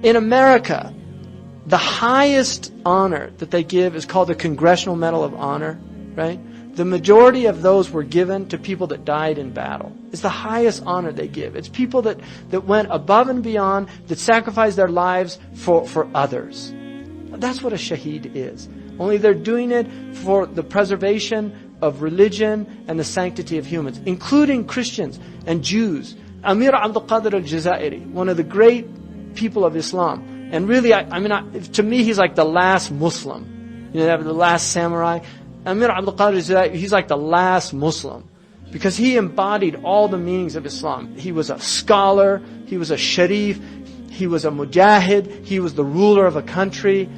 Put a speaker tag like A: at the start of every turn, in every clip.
A: In America, the highest honor that they give is called the Congressional Medal of Honor, right? The majority of those were given to people that died in battle. It's the highest honor they give. It's people that went above and beyond, that sacrificed their lives for others. That's what a shaheed is. Only they're doing it for the preservation of religion and the sanctity of humans, including Christians and Jews. Amir Abdul Qadir al-Jaziri, one of the great people of Islam. And really, to me, he's like the last Muslim. You know, the last samurai. Amir Abdul Qadir al-Jaziri, he's like the last Muslim. Because he embodied all the meanings of Islam. He was a scholar, he was a sharif, he was a mujahid, he was the ruler of a country.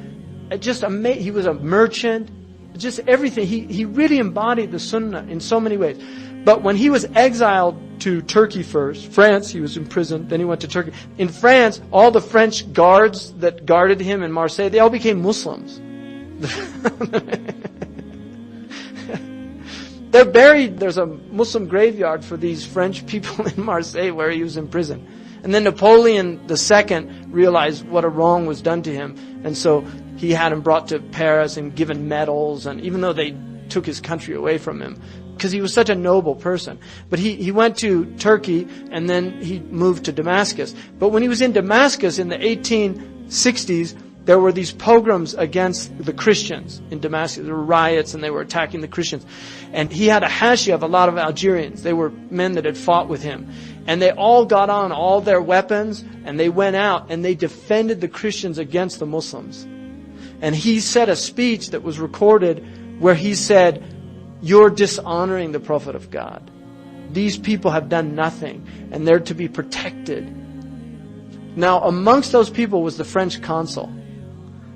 A: He was a merchant. Just everything. He really embodied the sunnah in so many ways. But when he was exiled to Turkey first, France, he was imprisoned, then he went to Turkey. In France, all the French guards that guarded him in Marseille, they all became Muslims. They're buried, there's a Muslim graveyard for these French people in Marseille where he was in prison. And then Napoleon II realized what a wrong was done to him. And so he had him brought to Paris and given medals, and even though they took his country away from him, because he was such a noble person. But he went to Turkey, and then he moved to Damascus. But when he was in Damascus in the 1860s, there were these pogroms against the Christians in Damascus. There were riots, and they were attacking the Christians. And he had a hashia of a lot of Algerians. They were men that had fought with him. And they all got on all their weapons, and they went out, and they defended the Christians against the Muslims. And he said a speech that was recorded where he said, "You're dishonoring the Prophet of God. These people have done nothing, and they're to be protected." Now, amongst those people was the French consul.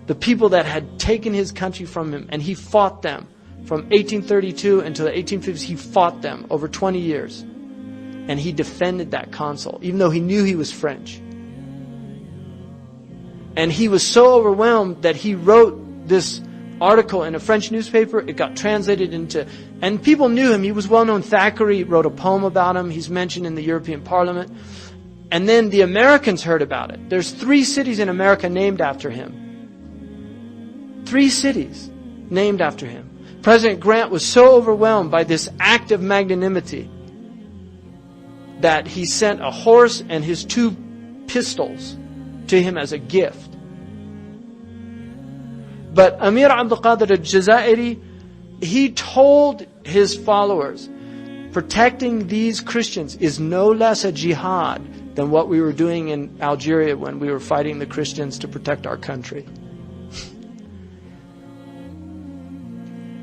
A: The people that had taken his country from him, and he fought them. From 1832 until the 1850s, he fought them over 20 years. And he defended that consul, even though he knew he was French. And he was so overwhelmed that he wrote this article in a French newspaper. It got translated into, and people knew him. He was well known. Thackeray wrote a poem about him. He's mentioned in the European Parliament. And then the Americans heard about it. There's 3 cities in America named after him. 3 cities named after him. President Grant was so overwhelmed by this act of magnanimity that he sent a horse and his 2 pistols to him as a gift. But Amir Abdul Qadir al-Jaziri, he told his followers, protecting these Christians is no less a jihad than what we were doing in Algeria when we were fighting the Christians to protect our country.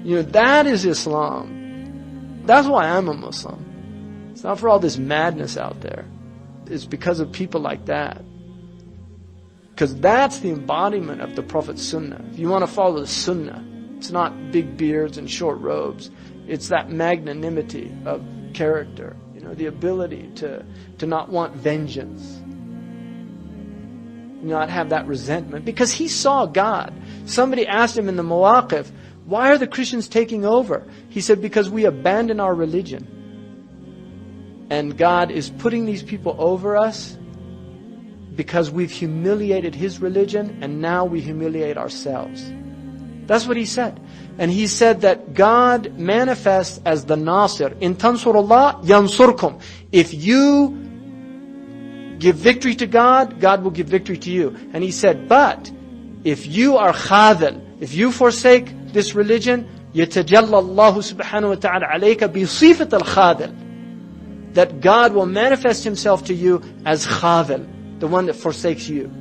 A: You know, that is Islam. That's why I'm a Muslim. It's not for all this madness out there. It's because of people like that. Because that's the embodiment of the Prophet's sunnah. If you want to follow the sunnah, it's not big beards and short robes. It's that magnanimity of character. You know, the ability to not want vengeance. Not have that resentment. Because he saw God. Somebody asked him in the Mawaqif, "Why are the Christians taking over?" He said, "Because we abandon our religion. And God is putting these people over us because we've humiliated His religion, and now we humiliate ourselves." That's what he said. And he said that God manifests as the Nasir. In tansurullah yansurkum. If you give victory to God, God will give victory to you. And he said, but if you are khadil, if you forsake this religion, يَتَجَلَّ اللَّهُ سُبْحَانَهُ وَتَعَالَى عَلَيْكَ بِصِفَةِ الْخَادِلِ, that God will manifest Himself to you as khadil, the one that forsakes you.